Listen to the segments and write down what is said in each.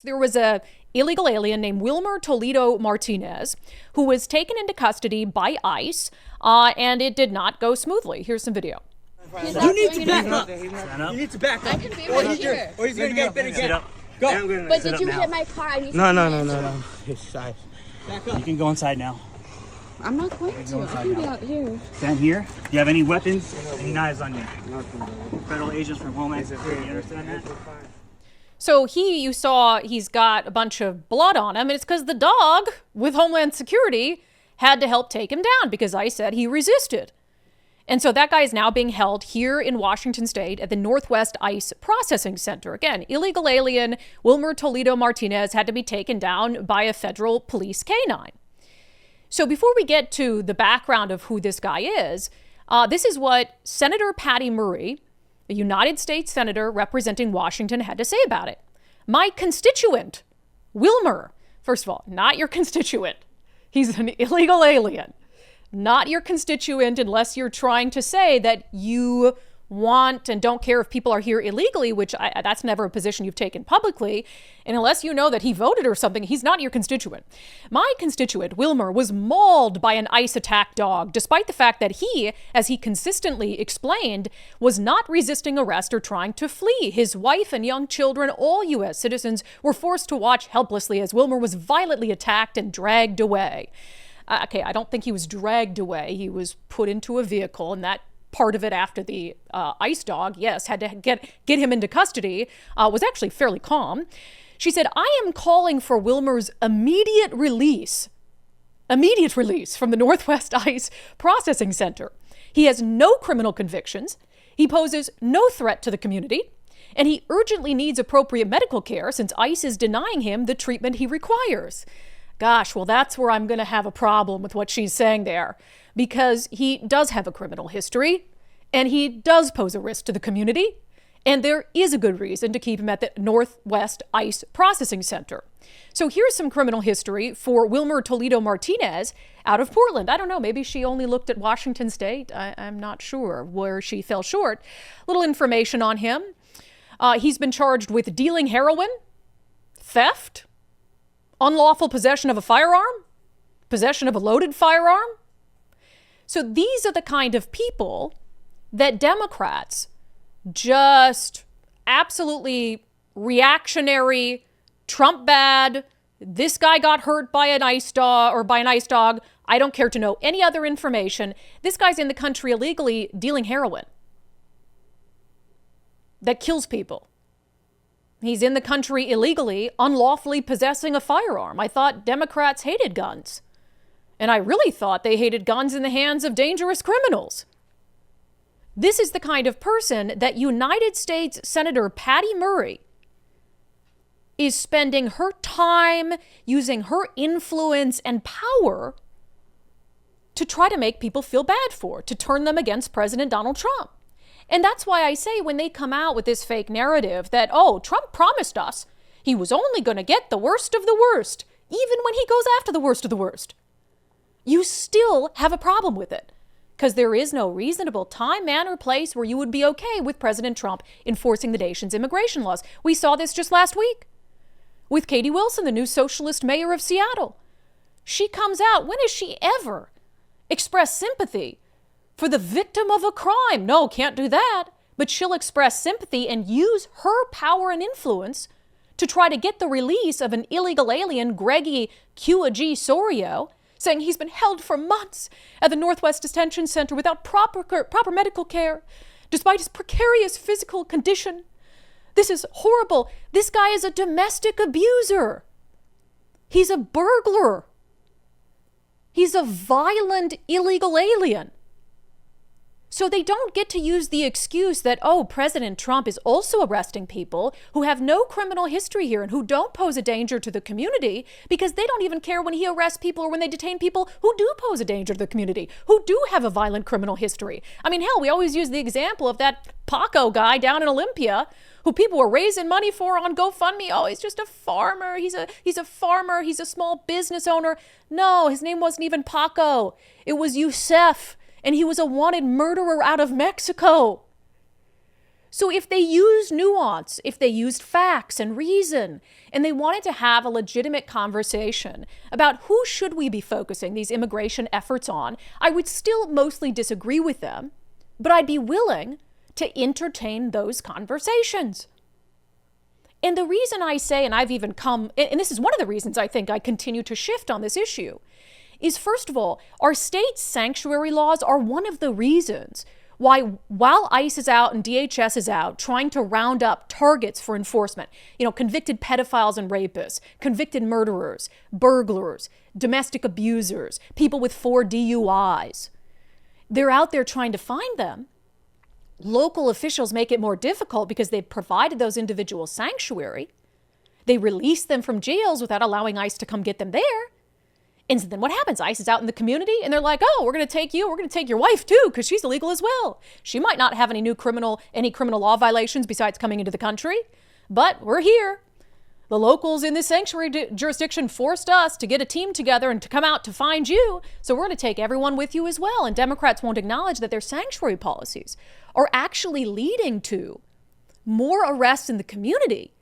There was a illegal alien named Wilmer Toledo Martinez who was taken into custody by ICE, and it did not go smoothly. Here's some video. You need to back up. You need to back up. I can be right here. Or he's going to get bit again. Go. But did you hit my car? I need to No. Shy. Back up. You can go inside now. I'm not going to. I can be out here. Stand here. Do you have any weapons? Any knives on you? Federal agents from Homeland Security. You understand that? So you saw he's got a bunch of blood on him, and it's because the dog with Homeland Security had to help take him down because ICE said he resisted. And so that guy is now being held here in Washington State at the Northwest ICE Processing Center. Again, illegal alien Wilmer Toledo Martinez had to be taken down by a federal police canine. So before we get to the background of who this guy is, this is what Senator Patty Murray, a United States Senator representing Washington, had to say about it. My constituent, Wilmer, first of all, not your constituent. He's an illegal alien. Not your constituent unless you're trying to say that you want and don't care if people are here illegally, which that's never a position you've taken publicly. And unless you know that he voted or something, he's not your constituent. My constituent, Wilmer, was mauled by an ICE attack dog, despite the fact that he, as he consistently explained, was not resisting arrest or trying to flee. His wife and young children, all U.S. citizens, were forced to watch helplessly as Wilmer was violently attacked and dragged away. Okay, I don't think he was dragged away. He was put into a vehicle, and that part of it after the ICE dog, yes, had to get him into custody, was actually fairly calm. She said, I am calling for Wilmer's immediate release from the Northwest ICE Processing Center. He has no criminal convictions. He poses no threat to the community, and he urgently needs appropriate medical care since ICE is denying him the treatment he requires. Gosh, well, that's where I'm going to have a problem with what she's saying there, because he does have a criminal history and he does pose a risk to the community. And there is a good reason to keep him at the Northwest ICE Processing Center. So here's some criminal history for Wilmer Toledo Martinez out of Portland. I don't know, maybe she only looked at Washington State. I'm not sure where she fell short. Little information on him. He's been charged with dealing heroin, theft, unlawful possession of a firearm, possession of a loaded firearm. So these are the kind of people that Democrats just absolutely reactionary, Trump bad, this guy got hurt by an ICE dog, I don't care to know any other information. This guy's in the country illegally dealing heroin that kills people. He's in the country illegally, unlawfully possessing a firearm. I thought Democrats hated guns. And I really thought they hated guns in the hands of dangerous criminals. This is the kind of person that United States Senator Patty Murray is spending her time using her influence and power to try to make people feel bad for, to turn them against President Donald Trump. And that's why I say when they come out with this fake narrative that, oh, Trump promised us he was only going to get the worst of the worst, even when he goes after the worst of the worst, you still have a problem with it. Because there is no reasonable time, manner, place where you would be okay with President Trump enforcing the nation's immigration laws. We saw this just last week with Katie Wilson, the new socialist mayor of Seattle. She comes out, when has she ever expressed sympathy for the victim of a crime? No, can't do that. But she'll express sympathy and use her power and influence to try to get the release of an illegal alien, Greggy Q.A.G. Sorio, saying he's been held for months at the Northwest Detention Center without proper medical care, despite his precarious physical condition. This is horrible. This guy is a domestic abuser. He's a burglar. He's a violent illegal alien. So they don't get to use the excuse that, oh, President Trump is also arresting people who have no criminal history here and who don't pose a danger to the community, because they don't even care when he arrests people or when they detain people who do pose a danger to the community, who do have a violent criminal history. I mean, hell, we always use the example of that Paco guy down in Olympia who people were raising money for on GoFundMe. Oh, he's just a farmer. He's a farmer. He's a small business owner. No, his name wasn't even Paco. It was Youssef. And he was a wanted murderer out of Mexico. So if they used nuance, if they used facts and reason, and they wanted to have a legitimate conversation about who should we be focusing these immigration efforts on, I would still mostly disagree with them, but I'd be willing to entertain those conversations. And the reason I say, and I've even come, and this is one of the reasons I think I continue to shift on this issue, is first of all, our state sanctuary laws are one of the reasons why, while ICE is out and DHS is out trying to round up targets for enforcement, convicted pedophiles and rapists, convicted murderers, burglars, domestic abusers, people with 4 DUIs, they're out there trying to find them. Local officials make it more difficult because they've provided those individuals sanctuary. They release them from jails without allowing ICE to come get them there. And so then what happens? ICE is out in the community and they're like, oh, we're going to take you. We're going to take your wife too, because she's illegal as well. She might not have any criminal law violations besides coming into the country, but we're here. The locals in this sanctuary jurisdiction forced us to get a team together and to come out to find you. So we're going to take everyone with you as well. And Democrats won't acknowledge that their sanctuary policies are actually leading to more arrests in the community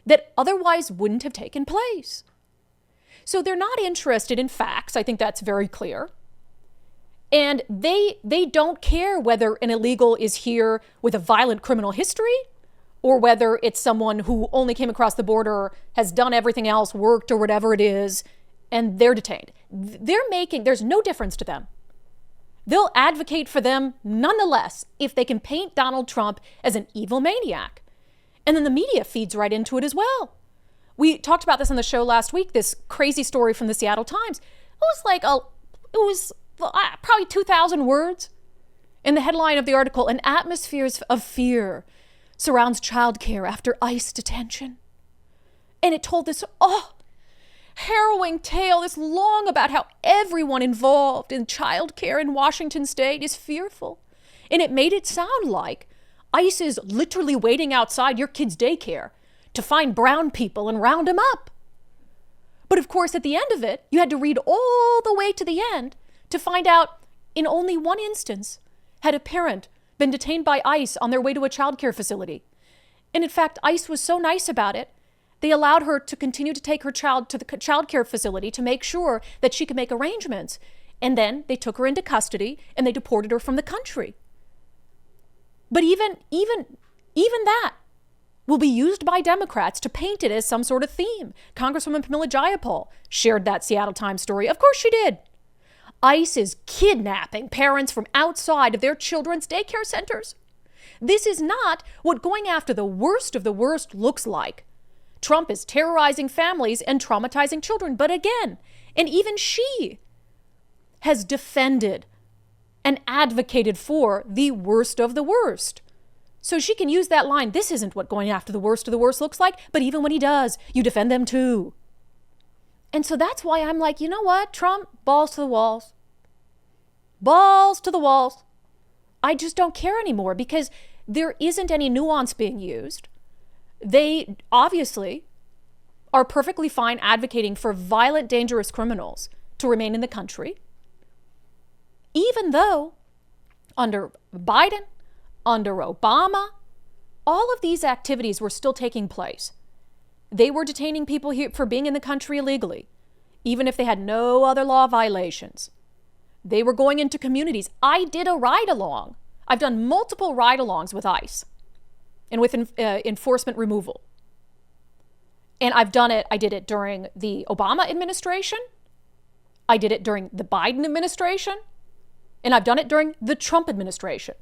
that otherwise wouldn't have taken place. So they're not interested in facts. I think that's very clear. And they don't care whether an illegal is here with a violent criminal history or whether it's someone who only came across the border, has done everything else, worked or whatever it is, and they're detained. There's no difference to them. They'll advocate for them nonetheless if they can paint Donald Trump as an evil maniac. And then the media feeds right into it as well. We talked about this on the show last week, this crazy story from the Seattle Times. It was probably 2,000 words. In the headline of the article, an atmosphere of fear surrounds childcare after ICE detention. And it told this, harrowing tale, this long about how everyone involved in childcare in Washington state is fearful. And it made it sound like ICE is literally waiting outside your kid's daycare to find brown people and round them up. But of course, at the end of it, you had to read all the way to the end to find out in only one instance had a parent been detained by ICE on their way to a childcare facility. And in fact, ICE was so nice about it, they allowed her to continue to take her child to the childcare facility to make sure that she could make arrangements. And then they took her into custody and they deported her from the country. But even that will be used by Democrats to paint it as some sort of theme. Congresswoman Pamela Jayapal shared that Seattle Times story. Of course she did. ICE is kidnapping parents from outside of their children's daycare centers. This is not what going after the worst of the worst looks like. Trump is terrorizing families and traumatizing children. But again, and even she has defended and advocated for the worst of the worst. So she can use that line, this isn't what going after the worst of the worst looks like, but even when he does, you defend them too. And so that's why I'm like, you know what, Trump, balls to the walls. Balls to the walls. I just don't care anymore because there isn't any nuance being used. They obviously are perfectly fine advocating for violent, dangerous criminals to remain in the country, even though under Biden, under Obama, all of these activities were still taking place. They were detaining people here for being in the country illegally, even if they had no other law violations. They were going into communities. I did a ride-along. I've done multiple ride-alongs with ICE and with enforcement removal. And I did it during the Obama administration. I did it during the Biden administration. And I've done it during the Trump administration.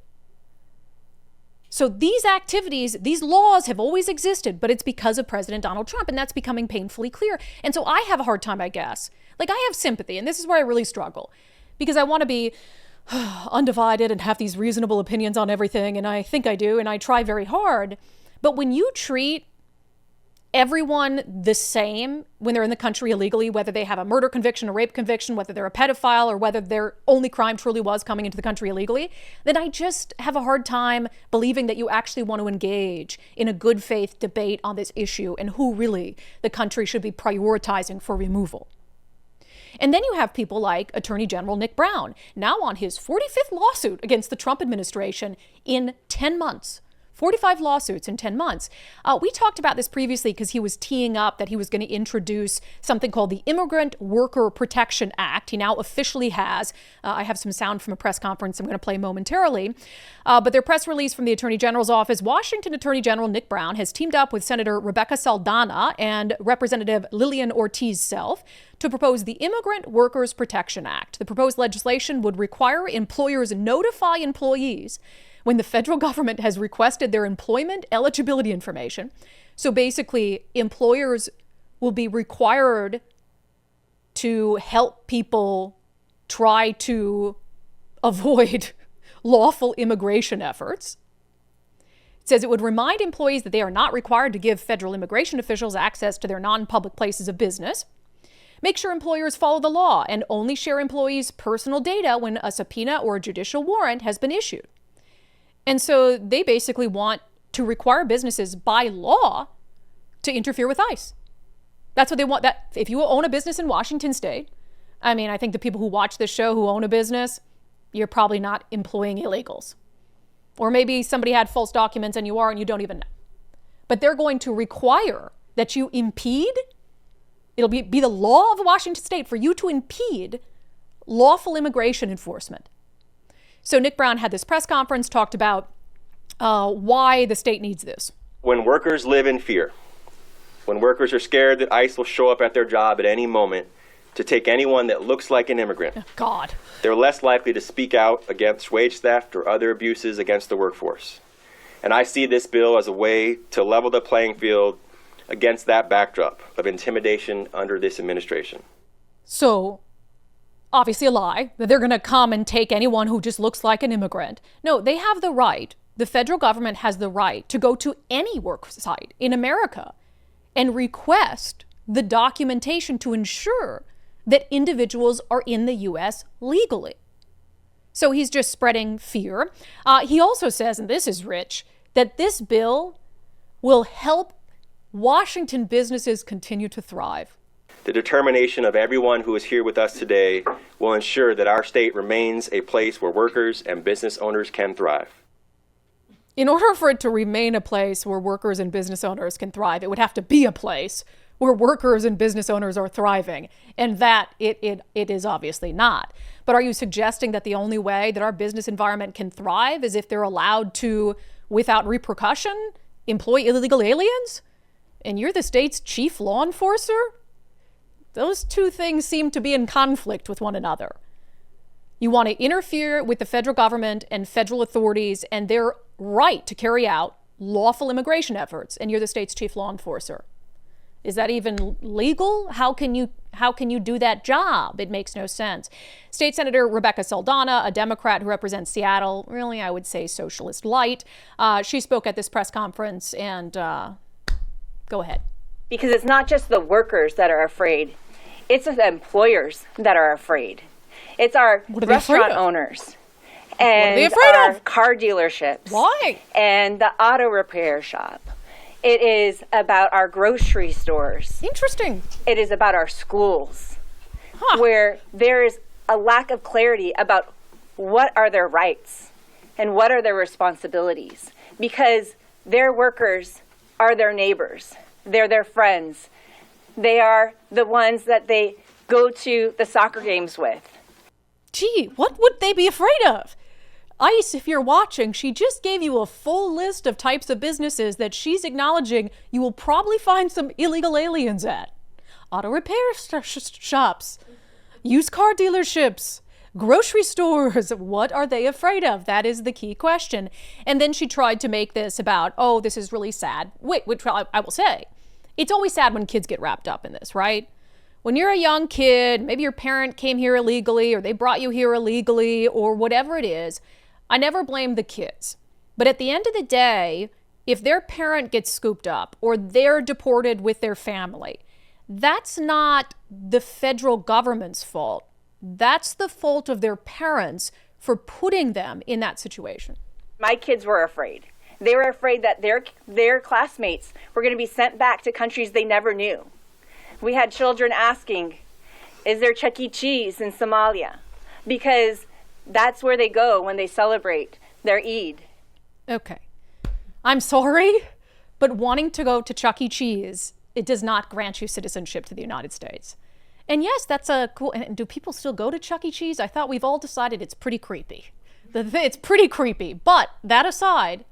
So these activities, these laws have always existed, but it's because of President Donald Trump, and that's becoming painfully clear. And so I have a hard time, I guess. Like, I have sympathy, and this is where I really struggle, because I want to be undivided and have these reasonable opinions on everything, and I think I do, and I try very hard. But when you treat everyone the same when they're in the country illegally, whether they have a murder conviction, a rape conviction, whether they're a pedophile, or whether their only crime truly was coming into the country illegally, then I just have a hard time believing that you actually want to engage in a good faith debate on this issue and who really the country should be prioritizing for removal. And then you have people like Attorney General Nick Brown, now on his 45th lawsuit against the Trump administration in 10 months 45 lawsuits in 10 months. We talked about this previously because he was teeing up that he was going to introduce something called the Immigrant Worker Protection Act. He now officially has. I have some sound from a press conference I'm going to play momentarily. But their press release from the Attorney General's office, Washington Attorney General Nick Brown has teamed up with Senator Rebecca Saldana and Representative Lillian Ortiz Self to propose the Immigrant Workers Protection Act. The proposed legislation would require employers notify employees when the federal government has requested their employment eligibility information. So basically, employers will be required to help people try to avoid lawful immigration efforts. It says it would remind employees that they are not required to give federal immigration officials access to their non-public places of business. Make sure employers follow the law and only share employees' personal data when a subpoena or a judicial warrant has been issued. And so they basically want to require businesses by law to interfere with ICE. That's what they want. That if you own a business in Washington state, I mean, I think the people who watch this show who own a business, you're probably not employing illegals. Or maybe somebody had false documents and you are and you don't even know. But they're going to require that you impede. It'll be the law of Washington state for you to impede lawful immigration enforcement. So Nick Brown had this press conference, talked about why the state needs this. When workers live in fear, when workers are scared that ICE will show up at their job at any moment to take anyone that looks like an immigrant, God, they're less likely to speak out against wage theft or other abuses against the workforce. And I see this bill as a way to level the playing field against that backdrop of intimidation under this administration. So obviously a lie, that they're going to come and take anyone who just looks like an immigrant. No, they have the right. The federal government has the right to go to any work site in America and request the documentation to ensure that individuals are in the U.S. legally. So he's just spreading fear. He also says, and this is rich, that this bill will help Washington businesses continue to thrive. The determination of everyone who is here with us today will ensure that our state remains a place where workers and business owners can thrive. In order for it to remain a place where workers and business owners can thrive, it would have to be a place where workers and business owners are thriving. And that it is obviously not. But are you suggesting that the only way that our business environment can thrive is if they're allowed to, without repercussion, employ illegal aliens? And you're the state's chief law enforcer? Those two things seem to be in conflict with one another. You want to interfere with the federal government and federal authorities and their right to carry out lawful immigration efforts, and you're the state's chief law enforcer. Is that even legal? How can you do that job? It makes no sense. State Senator Rebecca Saldana, a Democrat who represents Seattle, really, I would say socialist light. She spoke at this press conference and go ahead. Because it's not just the workers that are afraid. It's the employers that are afraid. It's our restaurant owners and our car dealerships. Why? And the auto repair shop. It is about our grocery stores. Interesting. It is about our schools, where there is a lack of clarity about what are their rights and what are their responsibilities. Because their workers are their neighbors. They're their friends. They are the ones that they go to the soccer games with. Gee, what would they be afraid of? ICE, if you're watching, she just gave you a full list of types of businesses that she's acknowledging you will probably find some illegal aliens at. Auto repair shops, used car dealerships, grocery stores. What are they afraid of? That is the key question. And then she tried to make this about, oh, this is really sad. Wait, I will say, it's always sad when kids get wrapped up in this, right? When you're a young kid, maybe your parent came here illegally or they brought you here illegally or whatever it is, I never blame the kids. But at the end of the day, if their parent gets scooped up or they're deported with their family, that's not the federal government's fault. That's the fault of their parents for putting them in that situation. My kids were afraid. They were afraid that their classmates were going to be sent back to countries they never knew. We had children asking, is there Chuck E. Cheese in Somalia? Because that's where they go when they celebrate their Eid. Okay. I'm sorry, but wanting to go to Chuck E. Cheese, it does not grant you citizenship to the United States. And yes, that's a cool, and do people still go to Chuck E. Cheese? I thought we've all decided it's pretty creepy. It's pretty creepy. But that aside,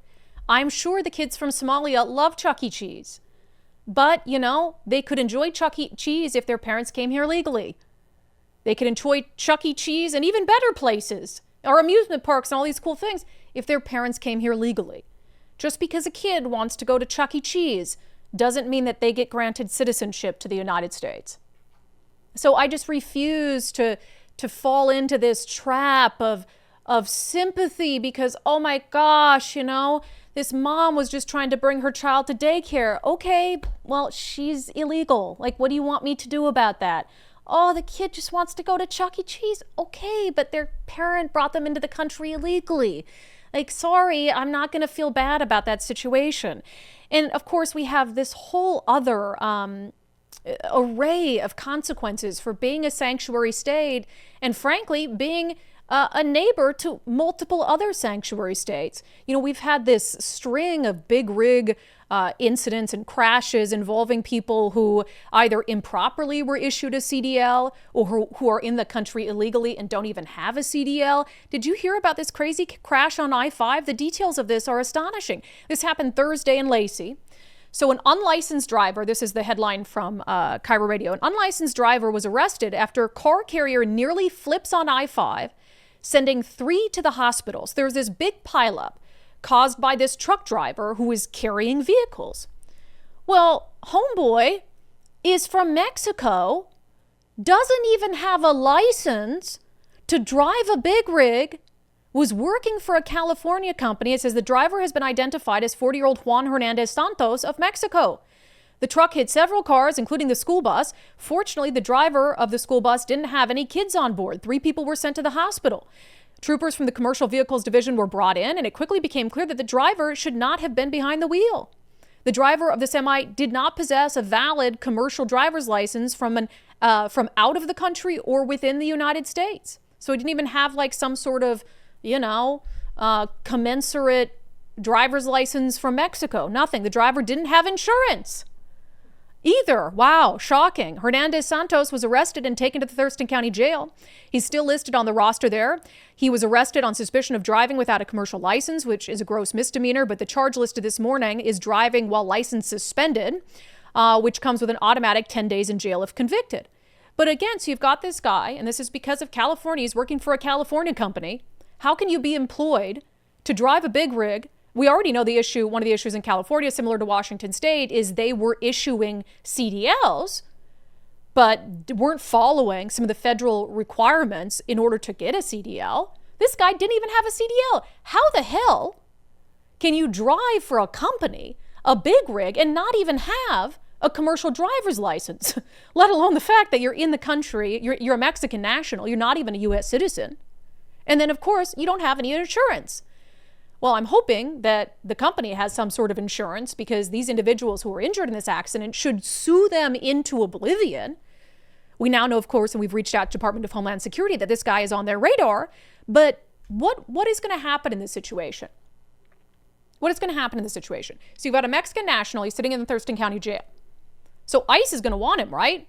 I'm sure the kids from Somalia love Chuck E. Cheese. But, you know, they could enjoy Chuck E. Cheese if their parents came here legally. They could enjoy Chuck E. Cheese and even better places, or amusement parks and all these cool things, if their parents came here legally. Just because a kid wants to go to Chuck E. Cheese doesn't mean that they get granted citizenship to the United States. So I just refuse to fall into this trap of sympathy because, oh my gosh, you know, this mom was just trying to bring her child to daycare. Okay, well, she's illegal. Like, what do you want me to do about that? Oh, the kid just wants to go to Chuck E. Cheese. Okay, but their parent brought them into the country illegally. Like, sorry, I'm not going to feel bad about that situation. And of course, we have this whole other array of consequences for being a sanctuary state and, frankly, being a neighbor to multiple other sanctuary states. You know, we've had this string of big rig incidents and crashes involving people who either improperly were issued a CDL or who are in the country illegally and don't even have a CDL. Did you hear about this crazy crash on I-5? The details of this are astonishing. This happened Thursday in Lacey. So an unlicensed driver, this is the headline from Cairo Radio, an unlicensed driver was arrested after a car carrier nearly flips on I-5, sending 3 to the hospitals. There's this big pileup caused by this truck driver who is carrying vehicles. Well, homeboy is from Mexico, doesn't even have a license to drive a big rig, was working for a California company. It says the driver has been identified as 40-year-old Juan Hernandez Santos of Mexico. The truck hit several cars, including the school bus. Fortunately, the driver of the school bus didn't have any kids on board. 3 people were sent to the hospital. Troopers from the Commercial Vehicles Division were brought in, and it quickly became clear that the driver should not have been behind the wheel. The driver of the semi did not possess a valid commercial driver's license from out of the country or within the United States. So he didn't even have like some sort of, you know, commensurate driver's license from Mexico. Nothing. The driver didn't have insurance either. Wow, shocking. Hernandez Santos was arrested and taken to the Thurston County Jail. He's still listed on the roster there. He was arrested on suspicion of driving without a commercial license, which is a gross misdemeanor, but the charge listed this morning is driving while license suspended, which comes with an automatic 10 days in jail if convicted. But again, so you've got this guy, and this is because of California. He's working for a California company. How can you be employed to drive a big rig? We already know the issue. One of the issues in California, similar to Washington State, is they were issuing CDLs, but weren't following some of the federal requirements in order to get a CDL. This guy didn't even have a CDL. How the hell can you drive for a company, a big rig, and not even have a commercial driver's license, let alone the fact that you're in the country, you're a Mexican national, you're not even a U.S. citizen. And then, of course, you don't have any insurance. Well, I'm hoping that the company has some sort of insurance because these individuals who were injured in this accident should sue them into oblivion. We now know, of course, and we've reached out to Department of Homeland Security, that this guy is on their radar. But what is going to happen in this situation? What is going to happen in this situation? So you've got a Mexican national. He's sitting in the Thurston County Jail. So ICE is going to want him, right?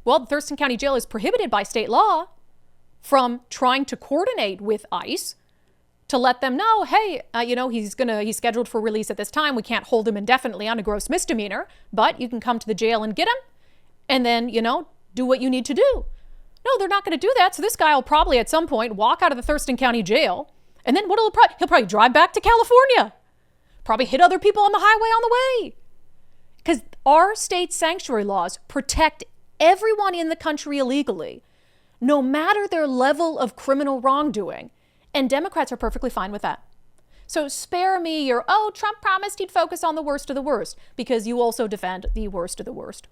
Well, the Thurston County Jail is prohibited by state law from trying to coordinate with ICE to let them know, hey, he's scheduled for release at this time. We can't hold him indefinitely on a gross misdemeanor, but you can come to the jail and get him and then, do what you need to do. No, they're not going to do that. So this guy will probably at some point walk out of the Thurston County Jail, and then he'll probably drive back to California, probably hit other people on the highway on the way. Because our state sanctuary laws protect everyone in the country illegally, no matter their level of criminal wrongdoing. And Democrats are perfectly fine with that. So spare me your, Trump promised he'd focus on the worst of the worst, because you also defend the worst of the worst.